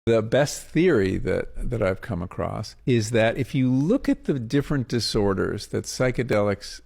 The best theory that I've come across is that if you look at the different disorders that psychedelics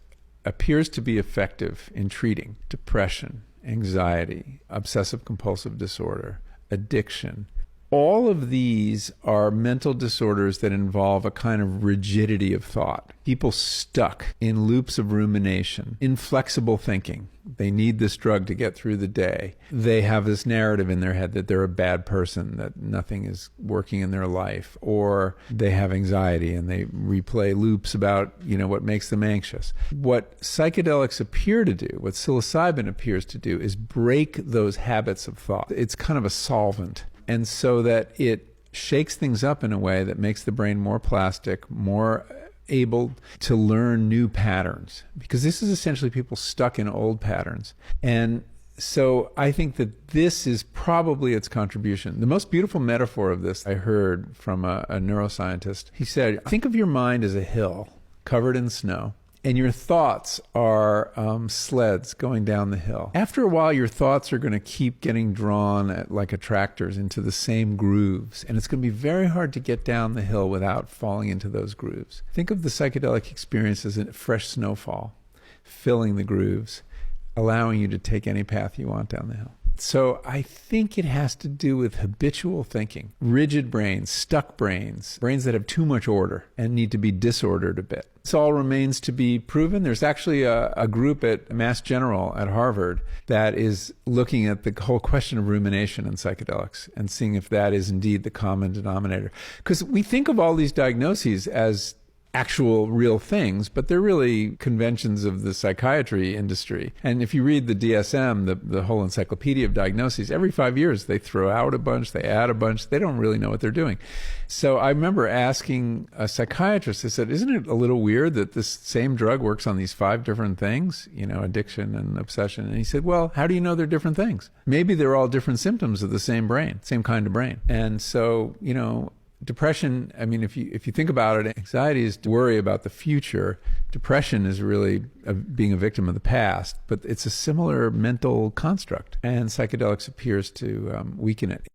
appears to be effective in treating, depression, anxiety, obsessive compulsive disorder, addiction, all of these are mental disorders that involve a kind of rigidity of thought. People stuck in loops of rumination, inflexible thinking. They need this drug to get through the day. They have this narrative in their head that they're a bad person, that nothing is working in their life, or they have anxiety and they replay loops about, what makes them anxious. What psychedelics appear to do, what psilocybin appears to do, is break those habits of thought. It's kind of a solvent. And so that it shakes things up in a way that makes the brain more plastic, more able to learn new patterns. Because this is essentially people stuck in old patterns. And so I think that this is probably its contribution. The most beautiful metaphor of this I heard from a neuroscientist. He said, think of your mind as a hill covered in snow, and your thoughts are sleds going down the hill. After a while, your thoughts are going to keep getting drawn like attractors into the same grooves, and it's going to be very hard to get down the hill without falling into those grooves. Think of the psychedelic experience as a fresh snowfall, filling the grooves, allowing you to take any path you want down the hill. So I think it has to do with habitual thinking, rigid brains, stuck brains, brains that have too much order and need to be disordered a bit. This all remains to be proven. There's actually a group at Mass General at Harvard that is looking at the whole question of rumination and psychedelics and seeing if that is indeed the common denominator. Because we think of all these diagnoses as actual real things, but they're really conventions of the psychiatry industry. And if you read the DSM, the whole encyclopedia of diagnoses, every 5 years they throw out a bunch, they add a bunch, they don't really know what they're doing. So I remember asking a psychiatrist, I said, isn't it a little weird that this same drug works on these 5 different things, addiction and obsession? And he said, well, how do you know they're different things? Maybe they're all different symptoms of the same brain, same kind of brain. And so, depression, if you think about it, anxiety is to worry about the future. Depression is really being a victim of the past, but it's a similar mental construct, and psychedelics appears to weaken it.